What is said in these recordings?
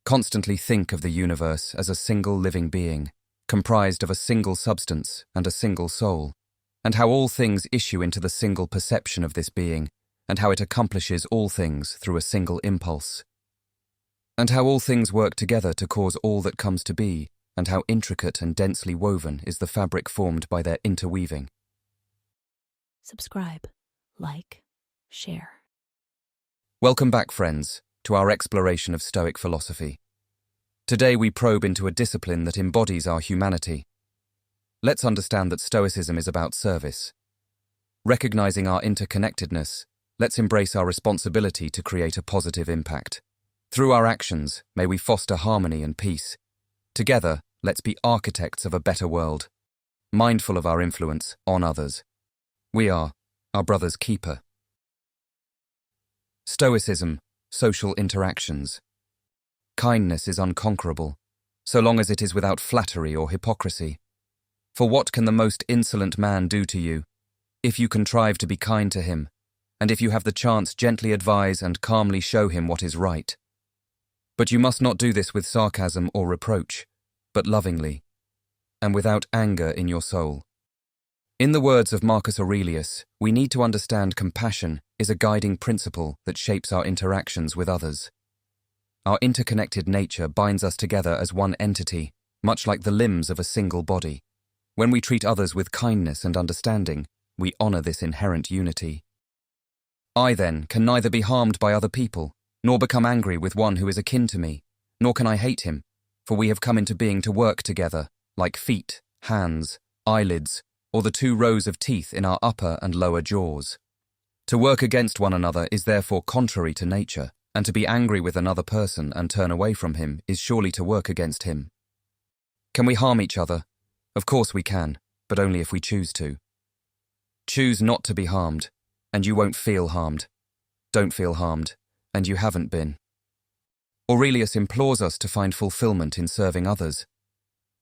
Constantly think of the universe as a single living being, comprised of a single substance and a single soul, and how all things issue into the single perception of this being, and how it accomplishes all things through a single impulse, and how all things work together to cause all that comes to be, and how intricate and densely woven is the fabric formed by their interweaving. Subscribe, like, share. Welcome back, friends, to our exploration of Stoic philosophy. Today we probe into a discipline that embodies our humanity. Let's understand that Stoicism is about service. Recognizing our interconnectedness, let's embrace our responsibility to create a positive impact. Through our actions, may we foster harmony and peace. Together, let's be architects of a better world, mindful of our influence on others. We are our brother's keeper. Stoicism, social interactions. Kindness is unconquerable, so long as it is without flattery or hypocrisy. For what can the most insolent man do to you, if you contrive to be kind to him, and if you have the chance gently advise and calmly show him what is right? But you must not do this with sarcasm or reproach, but lovingly, and without anger in your soul. In the words of Marcus Aurelius, we need to understand compassion is a guiding principle that shapes our interactions with others. Our interconnected nature binds us together as one entity, much like the limbs of a single body. When we treat others with kindness and understanding, we honor this inherent unity. I, then, can neither be harmed by other people, nor become angry with one who is akin to me, nor can I hate him, for we have come into being to work together, like feet, hands, eyelids, or the two rows of teeth in our upper and lower jaws. To work against one another is therefore contrary to nature, and to be angry with another person and turn away from him is surely to work against him. Can we harm each other? Of course we can, but only if we choose to. Choose not to be harmed, and you won't feel harmed. Don't feel harmed, and you haven't been. Aurelius implores us to find fulfillment in serving others.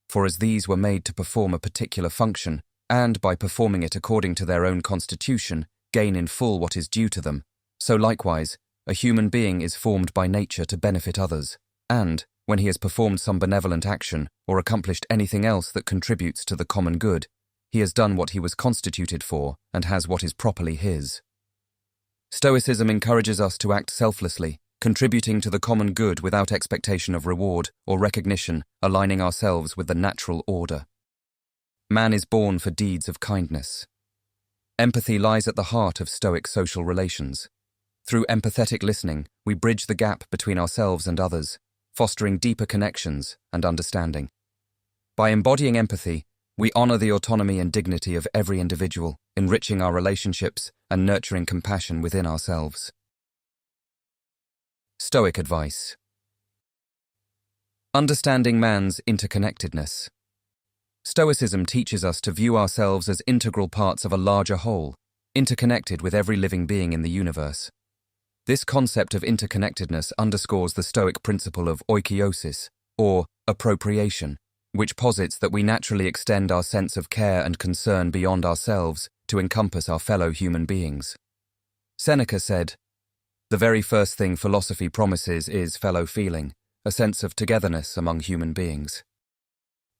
For as these were made to perform a particular function, and by performing it according to their own constitution, gain in full what is due to them, so likewise, a human being is formed by nature to benefit others, and, when he has performed some benevolent action or accomplished anything else that contributes to the common good, he has done what he was constituted for and has what is properly his. Stoicism encourages us to act selflessly, contributing to the common good without expectation of reward or recognition, aligning ourselves with the natural order. Man is born for deeds of kindness. Empathy lies at the heart of Stoic social relations. Through empathetic listening, we bridge the gap between ourselves and others, fostering deeper connections and understanding. By embodying empathy, we honor the autonomy and dignity of every individual, enriching our relationships and nurturing compassion within ourselves. Stoic advice. Understanding man's interconnectedness. Stoicism teaches us to view ourselves as integral parts of a larger whole, interconnected with every living being in the universe. This concept of interconnectedness underscores the Stoic principle of oikeiosis, or appropriation, which posits that we naturally extend our sense of care and concern beyond ourselves to encompass our fellow human beings. Seneca said, "The very first thing philosophy promises is fellow feeling, a sense of togetherness among human beings."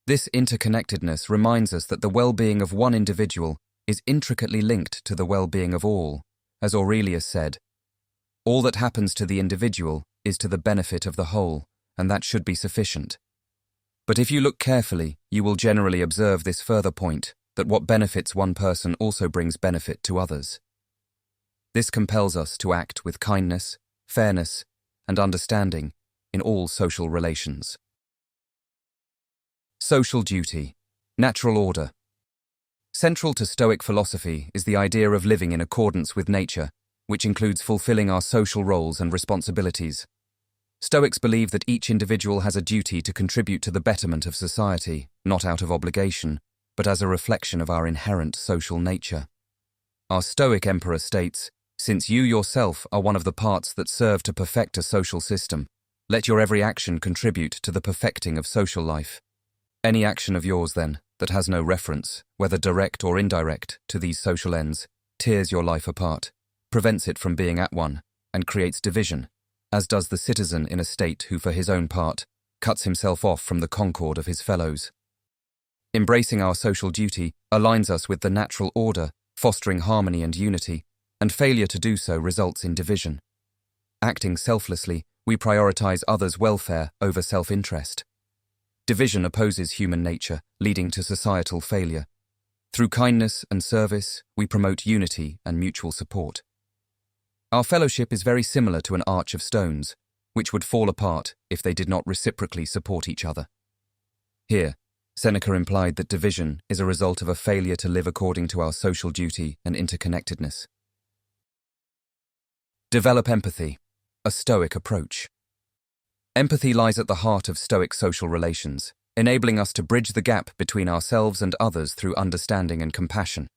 This interconnectedness reminds us that the well-being of one individual is intricately linked to the well-being of all. As Aurelius said, "All that happens to the individual is to the benefit of the whole, and that should be sufficient." But if you look carefully, you will generally observe this further point, that what benefits one person also brings benefit to others. This compels us to act with kindness, fairness, and understanding in all social relations. Social duty, natural order. Central to Stoic philosophy is the idea of living in accordance with nature, which includes fulfilling our social roles and responsibilities. Stoics believe that each individual has a duty to contribute to the betterment of society, not out of obligation, but as a reflection of our inherent social nature. Our Stoic emperor states, "Since you yourself are one of the parts that serve to perfect a social system, let your every action contribute to the perfecting of social life." Any action of yours, then, that has no reference, whether direct or indirect, to these social ends, tears your life apart, prevents it from being at one, and creates division, as does the citizen in a state who, for his own part, cuts himself off from the concord of his fellows. Embracing our social duty aligns us with the natural order, fostering harmony and unity, and failure to do so results in division. Acting selflessly, we prioritize others' welfare over self-interest. Division opposes human nature, leading to societal failure. Through kindness and service, we promote unity and mutual support. Our fellowship is very similar to an arch of stones, which would fall apart if they did not reciprocally support each other. Here, Seneca implied that division is a result of a failure to live according to our social duty and interconnectedness. Develop empathy, a Stoic approach. Empathy lies at the heart of Stoic social relations, enabling us to bridge the gap between ourselves and others through understanding and compassion.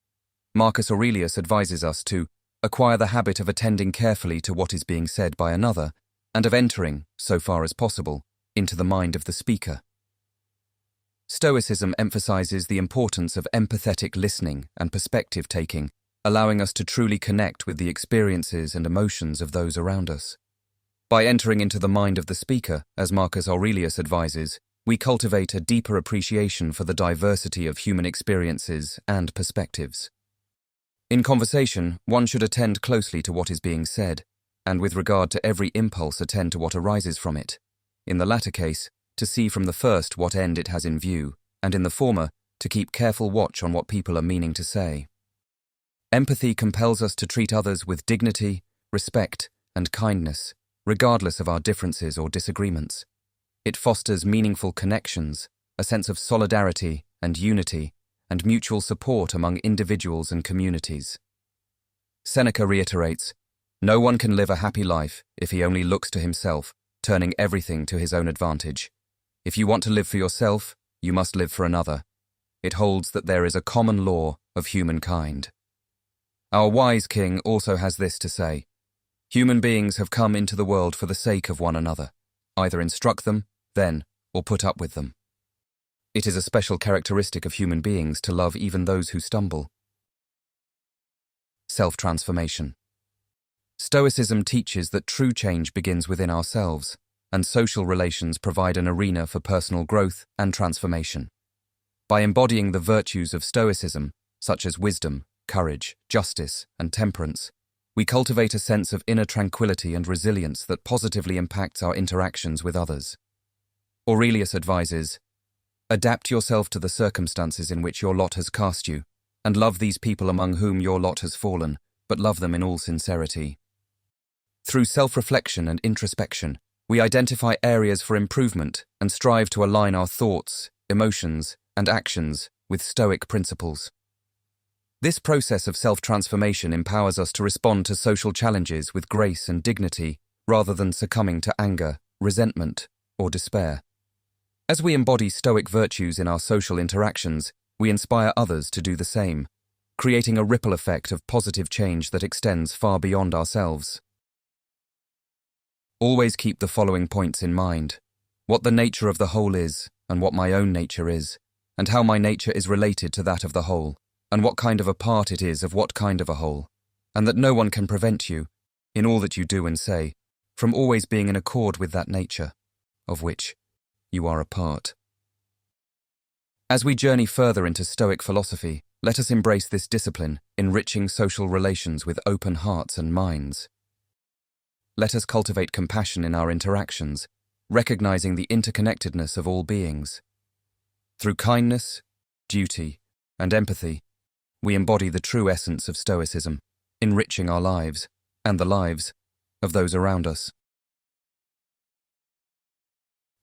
Marcus Aurelius advises us to acquire the habit of attending carefully to what is being said by another, and of entering, so far as possible, into the mind of the speaker. Stoicism emphasizes the importance of empathetic listening and perspective-taking, allowing us to truly connect with the experiences and emotions of those around us. By entering into the mind of the speaker, as Marcus Aurelius advises, we cultivate a deeper appreciation for the diversity of human experiences and perspectives. In conversation, one should attend closely to what is being said, and with regard to every impulse attend to what arises from it. In the latter case, to see from the first what end it has in view, and in the former, to keep careful watch on what people are meaning to say. Empathy compels us to treat others with dignity, respect, and kindness, regardless of our differences or disagreements. It fosters meaningful connections, a sense of solidarity and unity, and mutual support among individuals and communities. Seneca reiterates, "No one can live a happy life if he only looks to himself, turning everything to his own advantage. If you want to live for yourself, you must live for another." It holds that there is a common law of humankind. Our wise king also has this to say, "Human beings have come into the world for the sake of one another. Either instruct them, then, or put up with them." It is a special characteristic of human beings to love even those who stumble. Self-transformation. Stoicism teaches that true change begins within ourselves, and social relations provide an arena for personal growth and transformation. By embodying the virtues of Stoicism, such as wisdom, courage, justice, and temperance, we cultivate a sense of inner tranquility and resilience that positively impacts our interactions with others. Aurelius advises, "Adapt yourself to the circumstances in which your lot has cast you, and love these people among whom your lot has fallen, but love them in all sincerity." Through self-reflection and introspection, we identify areas for improvement and strive to align our thoughts, emotions, and actions with Stoic principles. This process of self-transformation empowers us to respond to social challenges with grace and dignity, rather than succumbing to anger, resentment, or despair. As we embody Stoic virtues in our social interactions, we inspire others to do the same, creating a ripple effect of positive change that extends far beyond ourselves. Always keep the following points in mind: what the nature of the whole is, and what my own nature is, and how my nature is related to that of the whole, and what kind of a part it is of what kind of a whole, and that no one can prevent you, in all that you do and say, from always being in accord with that nature, of which you are a part. As we journey further into Stoic philosophy, let us embrace this discipline, enriching social relations with open hearts and minds. Let us cultivate compassion in our interactions, recognizing the interconnectedness of all beings. Through kindness, duty, and empathy, we embody the true essence of Stoicism, enriching our lives and the lives of those around us.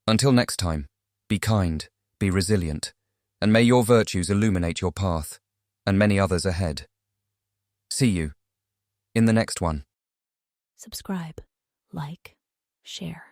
Until next time, be kind, be resilient, and may your virtues illuminate your path, and many others ahead. See you in the next one. Subscribe, like, share.